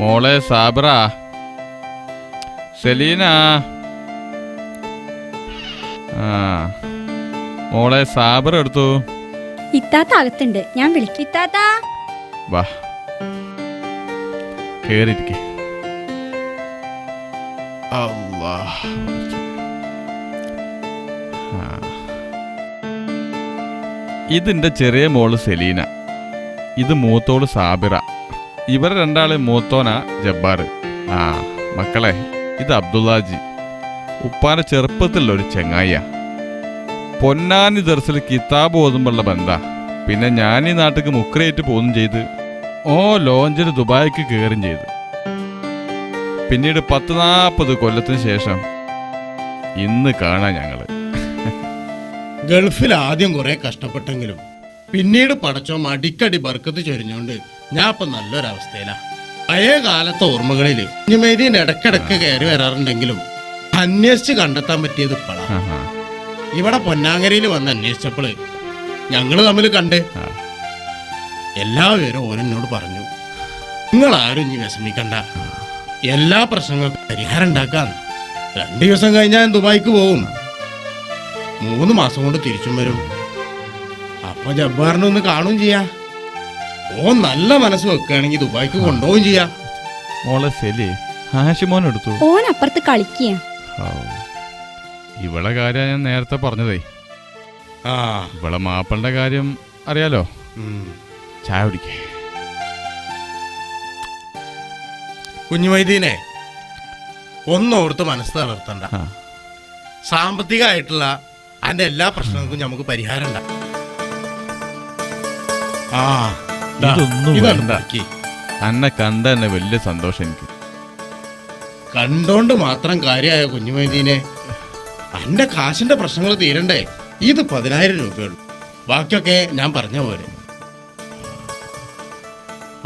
മോളെ സാബറ, സെലീന. മോളെ സാബറ എടുത്തു. ഇത്താത്ത അകത്തുണ്ട്, ഞാൻ വിളിക്കും. ഇത്താത്ത വാ, കേറിയിരിക്കെ. ഇതിന്റെ ചെറിയ മോള് സെലീന, ഇത് മൂത്തോള് സാബിറ. ഇവർ രണ്ടാള് മൂത്തോന ജബ്ബാർ. മക്കളെ, ഇത് അബ്ദുള്ളാജി, ഉപ്പാന്റെ ചെറുപ്പത്തിലുള്ള ഒരു ചെങ്ങായിയാ. പൊന്നാനി ദർസിൽ കിതാബ് ഓതുമ്പോഴുള്ള ബന്ധ. പിന്നെ ഞാൻ ഈ നാട്ടിക്ക് മുക്രയേറ്റ് പോകുകയും ചെയ്ത് ലോഞ്ചിന് ദുബായിക്ക് കയറുകയും ചെയ്ത്. പിന്നീട് 40 കൊല്ലത്തിന് ശേഷം ഇന്ന് കാണാൻ ഞങ്ങള്. ഗൾഫിൽ ആദ്യം കുറെ കഷ്ടപ്പെട്ടെങ്കിലും പിന്നീട് പടച്ചോ അടിക്കടി ബർക്കത്ത് ചൊരിഞ്ഞോണ്ട് ഞാൻ ഇപ്പൊ നല്ലൊരവസ്ഥയിലാ. പഴയ കാലത്തെ ഓർമ്മകളില് കുഞ്ഞുമൈദീൻ ഇടക്കിടക്ക് കയറി വരാറുണ്ടെങ്കിലും അന്വേഷിച്ച് കണ്ടെത്താൻ പറ്റിയത് ഇപ്പോഴാണ്. ഇവിടെ പൊന്നാങ്ങരയിൽ വന്ന് അന്വേഷിച്ചപ്പോള് ഞങ്ങള് തമ്മിൽ കണ്ട് എല്ലാവരും ഓനെന്നോട് പറഞ്ഞു, നിങ്ങളാരും ഇനി വിഷമിക്കണ്ട, എല്ലാ പ്രശ്നങ്ങൾക്കും പരിഹാരം ഉണ്ടാക്കാം. 2 ദിവസം കഴിഞ്ഞാൽ ഞാൻ ദുബായിക്ക് പോകും, 3 മാസം കൊണ്ട് തിരിച്ചും വരും. അപ്പൊ ജബ്ബാറിനെ ഒന്ന് കാണുകയും ചെയ്യാ. നല്ല മനസ്സ് വെക്കുകയാണെങ്കിൽ ദുബായിക്ക് കൊണ്ടുപോവുകയും ചെയ്യാ. മോളെ സെലി, ഹാഷിമോൻ എടുത്തു. ഓൻ അപ്പുറത്ത് കളിക്കുക. ഇവളെ കാര്യം ഞാൻ നേരത്തെ പറഞ്ഞതേ. ഇവളെ മാപ്പിളുടെ കാര്യം അറിയാലോ. ചായ കുടിക്കേ. കുഞ്ഞുമൈദീനെ, ഒന്നോർത്ത് മനസ്സ് തളർത്തണ്ട. സാമ്പത്തികമായിട്ടുള്ള അതിന്റെ എല്ലാ പ്രശ്നങ്ങൾക്കും നമുക്ക് പരിഹാരം ഉണ്ടാക്കാം. അന്നെ കണ്ട തന്നെ വലിയ സന്തോഷം എനിക്ക്. കണ്ടോണ്ട് മാത്രം കാര്യമായ കുഞ്ഞുമൈദീനെ, അന്റെ കാശിന്റെ പ്രശ്നങ്ങൾ തീരണ്ടേ? ഇത് 10,000 രൂപയുള്ളൂ, ബാക്കിയൊക്കെ ഞാൻ പറഞ്ഞ പോലെ.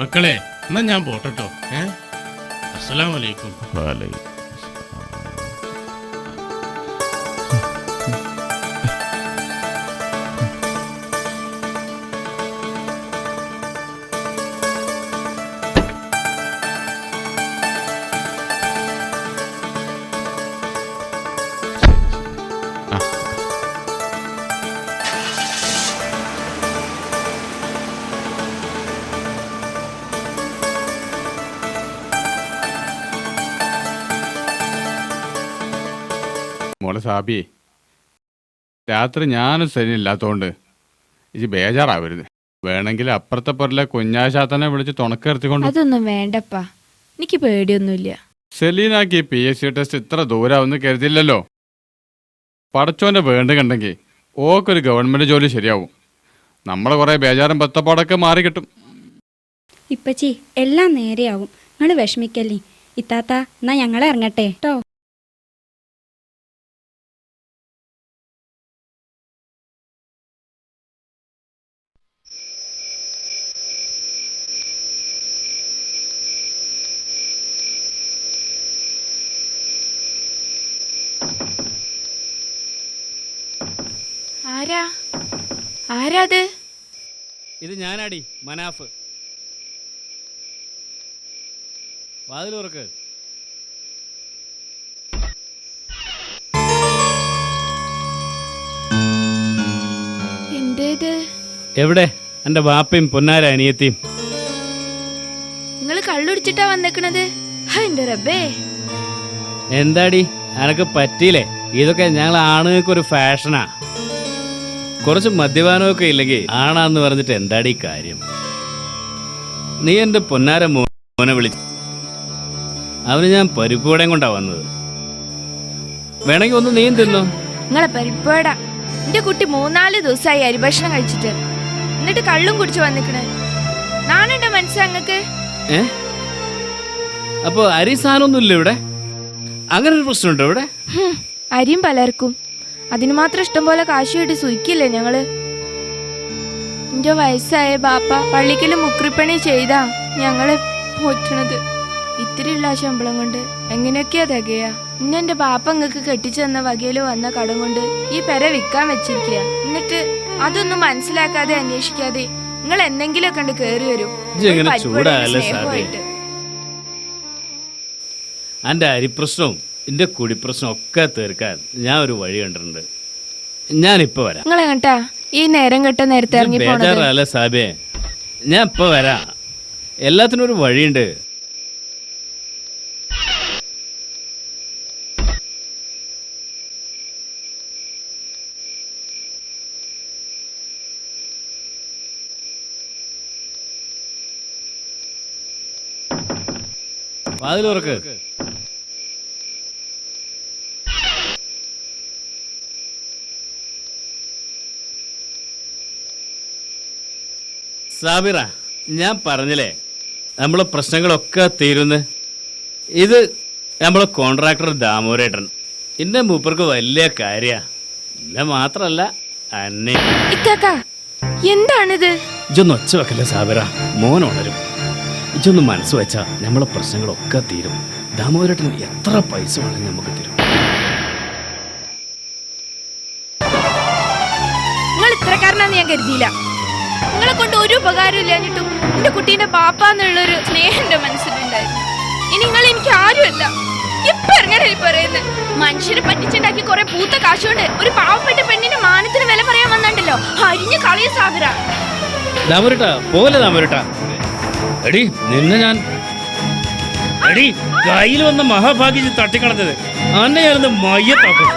മക്കളെ, എന്നാ ഞാൻ പോട്ടോ. അസ്സലാമു അലൈക്കും. മോളെ സാബി, രാത്രി ഞാനും ശരിയില്ലാത്തോണ്ട് ഇത് ബേജാറാവരുത്. വേണമെങ്കിൽ അപ്പുറത്തെ പൊരലെ കുഞ്ഞാശാത്തനെ വിളിച്ച് തുണക്കെടുത്തിക്കൊണ്ട്. അതൊന്നും വേണ്ടപ്പാ, എനിക്ക് പേടിയൊന്നുമില്ല. സെലീനാക്കി PSC ടെസ്റ്റ് ഇത്ര ദൂരാവെന്ന് കരുതില്ലല്ലോ. പടച്ചോന്റെ വേണ്ട കണ്ടെങ്കിൽ ഓക്കൊരു ഗവൺമെന്റ് ജോലി ശരിയാവും. നമ്മളെ കുറെ ബേജാറും ബത്തപ്പാടൊക്കെ മാറി കിട്ടും. ഇപ്പച്ചി, എല്ലാം നേരെയാവും, നിങ്ങൾ വിഷമിക്കല്ലേ. ഇത്താത്ത, എന്നാ ഞങ്ങളെ ഇറങ്ങട്ടെ കേട്ടോ. ആരാത്? ഇത് ഞാനാടി, മനാഫ്. വാതിലുറക്ക്. എന്തേത്? എവിടെ എന്റെ ബാപ്പയും പൊന്നാര അനിയത്തിയും? നിങ്ങള് കള്ളുടിച്ചിട്ടാ വന്നേക്കണത്? എന്റെ റബ്ബേ, എന്താടി അനക്ക് പറ്റിയില്ലേ? ഇതൊക്കെ ഞങ്ങൾ ആണുങ്ങൾക്കൊരു ഫാഷനാ. കുറച്ച് മദ്യപാനമൊക്കെ ഇല്ലെങ്കിൽ ആണാന്ന് പറഞ്ഞിട്ട് എന്താടി കാര്യം? നീ എന്റെ പൊന്നാര മോനെ വിളിച്ചു. അവന് ഞാൻ പരിപ്പുവടയും കൊണ്ടാ വന്നത്. വേണമെങ്കിൽ ഒന്ന് നീയും തിന്നോ. നിങ്ങളെ പരിപ്പുവട? എന്റെ കുട്ടി 3-4 ദിവസമായി അരിഭക്ഷണം കഴിച്ചിട്ട്, എന്നിട്ട് കള്ളും കുടിച്ചു വന്നിക്കണേ. നാണെന്റെ മനസ്സങ്ങക്ക്. അപ്പൊ അരി സാധനമൊന്നുമില്ല ഇവിടെ? അങ്ങനെ ഒരു പ്രശ്നമുണ്ടോ ഇവിടെ? അരിയും പലർക്കും, അതിന് മാത്രം ഇഷ്ടം പോലെ കാശ് കിട്ടി സുഖിക്കില്ലേ ഞങ്ങള്. എന്റെ വയസ്സായ ബാപ്പ പള്ളിക്കല് മുക്രിപ്പണി ചെയ്താ ഞങ്ങളെ പോറ്റണത്. ഇത്തിരിയുള്ള ശമ്പളം കൊണ്ട് എങ്ങനെയൊക്കെയാ തികയാ? ഇന്നെന്റെ ബാപ്പ അങ്ങക്ക് കെട്ടിച്ചു തന്ന വകയില് വന്ന കടം കൊണ്ട് ഈ പെര വിൽക്കാൻ വെച്ചിരിക്കുക. എന്നിട്ട് അതൊന്നും മനസ്സിലാക്കാതെ അന്വേഷിക്കാതെ നിങ്ങൾ എന്തെങ്കിലുമൊക്കെ കണ്ട് കേറി വരും. എൻ്റെ അരിപ്രശ്നവും എൻ്റെ കുടിപ്രശ്നവും ഒക്കെ തീർക്കാൻ ഞാൻ ഒരു വഴി കണ്ടിട്ടുണ്ട്. ഞാനിപ്പോൾ വരാം. നിങ്ങൾ എങ്ങട്ടാ ഈ നേരം കെട്ട നേരത്തെ ഇറങ്ങി പോണത്? ബേജാറല്ല സാബേ, ഞാൻ ഇപ്പോൾ വരാം. എല്ലാത്തിനും ഒരു വഴിയുണ്ട്. വാതിൽ തുറക്ക്. സാബിറ, ഞാൻ പറഞ്ഞില്ലേ നമ്മളെ പ്രശ്നങ്ങളൊക്കെ തീരുന്ന്. ഇത് നമ്മളെ കോൺട്രാക്ടർ ദാമോരേട്ടൻ എന്റെ മൂപ്പർക്ക് വലിയ കാര്യ. എന്നെ മാത്രല്ല അന്നെ. ഇക്കാക്ക, എന്താണിത്? ഇജൊന്ന് ഒച്ച വെക്കല്ലേ സാബിറ, മോൻ ഉണരും. ഇജൊന്ന് മനസ്സ് വെച്ചാ നമ്മളെ പ്രശ്നങ്ങളൊക്കെ തീരും. ദാമോദരേട്ടൻ എത്ര പൈസ വേണമെങ്കിൽ നമുക്ക് തരും. നിങ്ങൾ ഇത്രക്കാരനാന്ന് ഞാൻ കരുതിയില്ല. നിങ്ങളെ കൊണ്ട് ഒരു ഉപകാരം ഇല്ലാഞ്ഞിട്ടും എന്റെ കുട്ടീന്റെ പാപ്പാന്നുള്ളൊരു സ്നേഹം എന്റെ മനസ്സിലുണ്ടായിരുന്നു. ഇനി നിങ്ങൾ എനിക്ക് ആരുമല്ല. ഇപ്പൊ എങ്ങനെ പറയുന്നത്? മനുഷ്യരെ പറ്റിച്ചുണ്ടാക്കി കുറെ പൂത്ത കാശുകൊണ്ട് ഒരു പാവപ്പെട്ട പെണ്ണിന്റെ മാനത്തിന് വില പറയാൻ വന്നിട്ടുണ്ടല്ലോ. അരിഞ്ഞു കളയ സാബിറ. ദാമോദരേട്ടാ പോലെ ദാമോദരേട്ടാ. എടി നിന്നെ ഞാൻ എടി കയ്യിൽ വന്ന മഹാഭാഗ്യം തട്ടിക്കളഞ്ഞത് അന്നെ ഞാനൊന്ന് മയ്യത്താക്കും.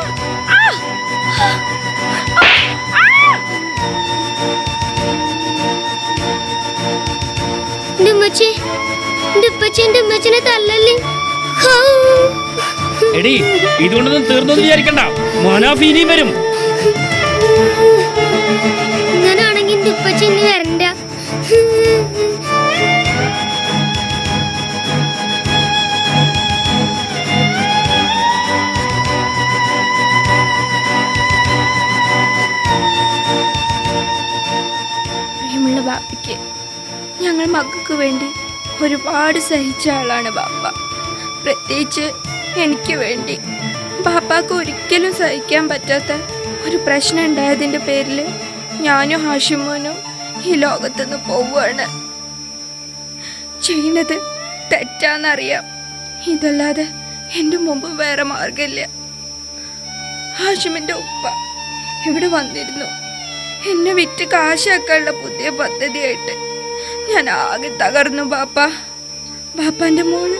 എടി ഇതുകൊണ്ടൊന്നും തീർന്നു വിചാരിക്കണ്ട, മനാഫ് ഇനിയും വരും. ഇങ്ങനാണെങ്കിൽ ഉപ്പച്ചി ഇന്ന് വരണ്ട. പ്രിയമുള്ള ബാപ്പയ്ക്ക് ഞങ്ങൾ മക്കൾക്ക് വേണ്ടി ഒരുപാട് സഹിച്ച ആളാണ് ബാപ്പ. പ്രത്യേകിച്ച് എനിക്ക് വേണ്ടി. ബാപ്പാക്ക് ഒരിക്കലും സഹിക്കാൻ പറ്റാത്ത ഒരു പ്രശ്നം ഉണ്ടായതിൻ്റെ പേരിൽ ഞാനും ഹാഷിമോനും ഈ ലോകത്തുനിന്ന് പോവുകയാണ്. ചെയ്യുന്നത് തെറ്റാന്നറിയാം. ഇതല്ലാതെ എൻ്റെ മുമ്പ് വേറെ മാർഗമില്ല. ഹാഷിമിൻ്റെ ഉപ്പ ഇവിടെ വന്നിരുന്നു. എന്നെ വിറ്റ് കാശാക്കാനുള്ള പുതിയ പദ്ധതിയായിട്ട്. ഞാൻ ആകെ തകർന്നു ബാപ്പ. ബാപ്പാന്റെ മോള്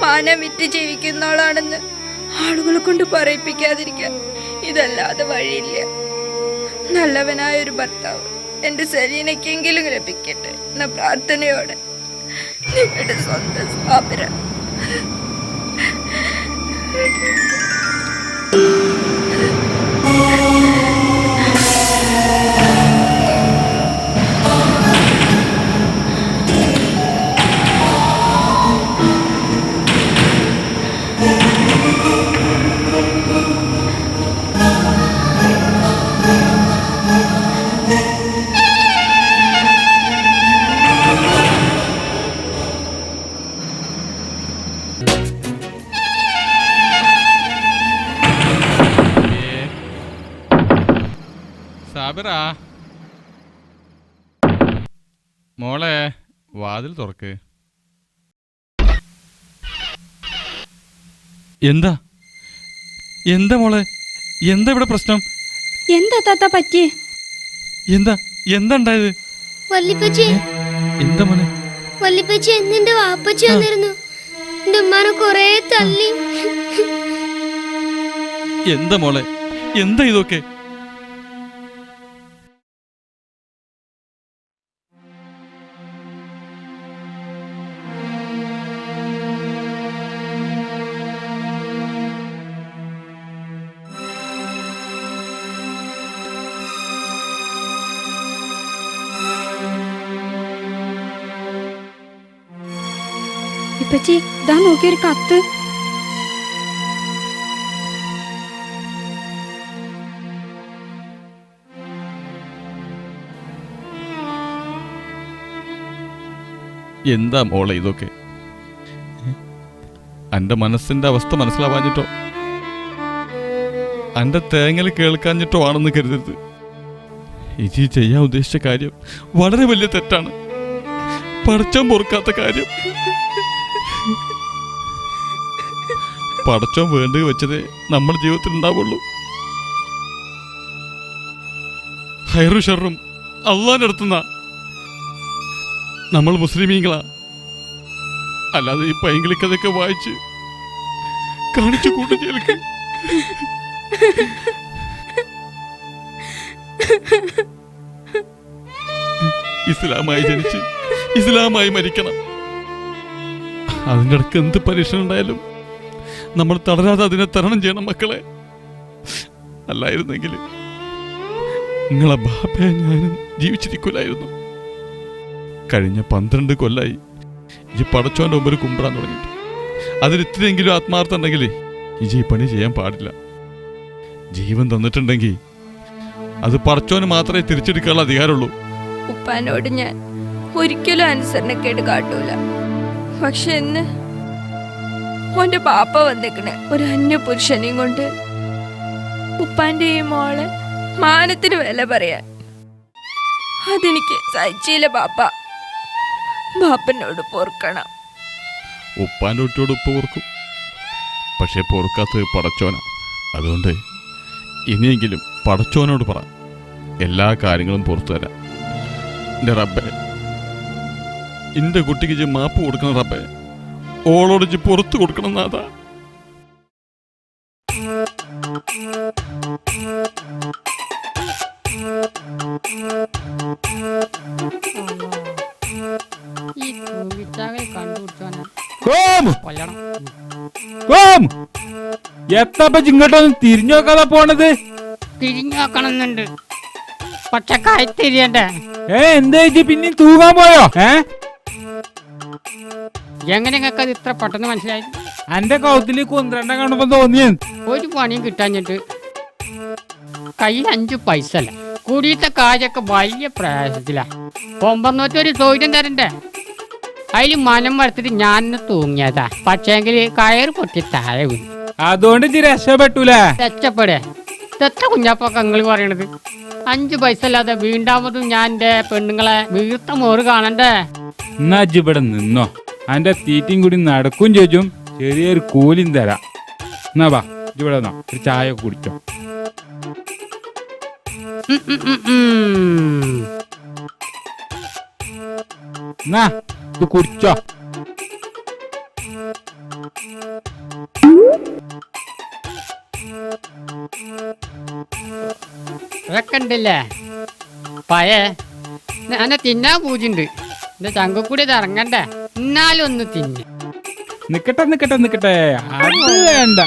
മാനം വിറ്റ് ജീവിക്കുന്നവളാണെന്ന് ആളുകളെ കൊണ്ട് പറയിപ്പിക്കാതിരിക്കാൻ ഇതല്ലാതെ വഴിയില്ല. നല്ലവനായ ഒരു ഭർത്താവ് എൻ്റെ സലീനയ്ക്കെങ്കിലും ലഭിക്കട്ടെ എന്ന പ്രാർത്ഥനയോടെ നിങ്ങളുടെ സ്വന്തം സാബിറ. സാബിറ, മോളെ വാതിൽ തുറക്ക്. എന്താ എന്താ മോളെ, എന്താ ഇവിടെ പ്രശ്നം? എന്താ താത്ത പറ്റിയേ? എന്താ എന്താ ഉണ്ടായത്? വല്ലിപ്പച്ചി, എന്താ മോനെ? വല്ലിപ്പച്ചി എന്നെ വാപ്പച്ചി വന്നിരുന്നു. എന്റെ ഉമ്മാനെ കൊറേ തല്ലി. എന്താ മോളെ, എന്താ ഇതൊക്കെ? ഇപ്പച്ചി, ഇതാ നോക്കിയൊരു കത്ത്. എന്താ മോളെ ഇതൊക്കെ? അന്റെ മനസ്സിന്റെ അവസ്ഥ മനസ്സിലാവാഞ്ഞിട്ടോ അന്റെ തേങ്ങൽ കേൾക്കാഞ്ഞിട്ടോ ആണെന്ന് കരുതരുത്. ഇനി ചെയ്യാൻ ഉദ്ദേശിച്ച കാര്യം വളരെ വലിയ തെറ്റാണ്. പടച്ചോൻ പൊറുക്കാത്ത കാര്യം. പടച്ചോൻ വേണ്ടി വെച്ചതേ നമ്മുടെ ജീവിതത്തിൽ ഉണ്ടാവുള്ളൂ. ഹൈറും ഷെറും അള്ളാന്റെ അടുത്തുന്ന. നമ്മൾ മുസ്ലിമീങ്ങളാ, അല്ലാതെ ഈ പൈങ്കിളിക്കതൊക്കെ വായിച്ച് കാണിച്ചു കൂട്ടും ചേൽക്ക്. ഇസ്ലാമായി ജനിച്ച് ഇസ്ലാമായി മരിക്കണം. അതിൻ്റെ ഇടയ്ക്ക് എന്ത് പരീക്ഷ ഉണ്ടായാലും നമ്മൾ തളരാതെ അതിനെ തരണം ചെയ്യണം മക്കളെ. അല്ലായിരുന്നെങ്കിൽ നിങ്ങളെ ബാപ്പയെ ഞാനും ജീവിച്ചിരിക്കൂലായിരുന്നു. കഴിഞ്ഞ 12 കൊല്ലായി ഈ പടച്ചോന്റെ മുമ്പിൽ കുമ്പിടാൻ തുടങ്ങിയിട്ട്. അതിലിത്തിരിയെങ്കിലും ആത്മാർത്ഥം ഉണ്ടെങ്കിൽ ഈ പണി ചെയ്യാൻ പാടില്ല. ജീവൻ തന്നിട്ടുണ്ടെങ്കിൽ അത് പടച്ചോന് മാത്രമേ തിരിച്ചെടുക്കാനുള്ള അധികാരമുള്ളൂ. ഉപ്പാനോട് ഞാൻ ഒരിക്കലും അനുസരണക്കേട് കാട്ടൂല. പക്ഷെ ഇന്ന് ഓന്റെ പാപ്പ വന്നിക്കണേ ഒരു അന്യ പുരുഷനെയും കൊണ്ട് ഉപ്പാന്റെ ഈ മോളെ മാനത്തിന് വില പറയാൻ. അതെനിക്ക് സഹിച്ചില്ല ബാപ്പ. ബാപ്പനോട് പൊറുക്കണം. ഉപ്പാൻ്റെ കുട്ടിയോട് ഉപ്പ് പൊറുക്കും, പക്ഷെ പൊറുക്കാത്തത് പടച്ചോന. അതുകൊണ്ട് ഇനിയെങ്കിലും പടച്ചോനോട് പറ, എല്ലാ കാര്യങ്ങളും പുറത്തു തരാം. എൻ്റെ റബ്ബേ, എൻ്റെ കുട്ടിക്ക് ഇജ്ജ് മാപ്പ് കൊടുക്കണം റബ്ബേ. ഓളോട് ഇജ്ജ് പുറത്തു കൊടുക്കണം നാഥാ. എത്തപ്പ ഇങ്ങോട്ടൊന്നും തിരിഞ്ഞു നോക്കാതെ പോണത്? തിരിഞ്ഞു നോക്കണമെന്നുണ്ട്, പക്ഷെ കൈ തിരിയണ്ടേ. എന്താ പിന്നെ തൂങ്ങാൻ പോയോ? എങ്ങനെ നിങ്ങൾക്ക് അത് ഇത്ര പെട്ടെന്ന് മനസ്സിലായി? എന്റെ കൗത്തില് കുന്ത്രണ്ട കാണുമ്പോ തോന്നിയ ഒരു പണിയും കിട്ടാഞ്ഞിട്ട് കയ്യിൽ 5 പൈസ അല്ല, കൂടിയത്തെ കാര്യമൊക്കെ വലിയ പ്രയാസത്തിലാ. 900 സൗകര്യം തരണ്ടേ? അതിൽ മനം വരത്തിട്ട് ഞാൻ തൂങ്ങിയതാ. പക്ഷേങ്കിൽ കയറ് പൊട്ടി താഴെ വീണു. അതുകൊണ്ട് ഇജ്ജ് രക്ഷപ്പെട്ടൂലേ? രക്ഷപ്പെടേ തെറ്റ കുഞ്ഞാപ്പൊക്കെ നിങ്ങൾ പറയണത്. 5 പൈസ അല്ലാതെ വീണ്ടാമതും ഞാൻ എന്റെ പെണ്ണുങ്ങളെ വീർത്ത മോറ് കാണണ്ടേ? എന്നാ ഇജ്ജ് ഇവിടെ നിന്നോ, എന്റെ തീറ്റയും കൂടി നടക്കും ചോദിച്ചും ചെറിയൊരു കൂലിയും തരാം. എന്നാ വാ, ഇജ്ജ് ഇവിടെ നിന്നോ, ഒരു ചായ ഒക്കെ കുടിച്ചോ. എന്നാ ഇത് കുടിച്ചോ. അതൊക്കെ ഉണ്ടല്ലേ പഴയ എന്നെ തിന്നാൻ പൂജയുണ്ട്. എന്റെ ചങ്കക്കൂടി ഇത് ഇറങ്ങണ്ടേ, എന്നാലും ഒന്ന് തിന്നെ. നിക്കട്ടെ അത് വേണ്ട.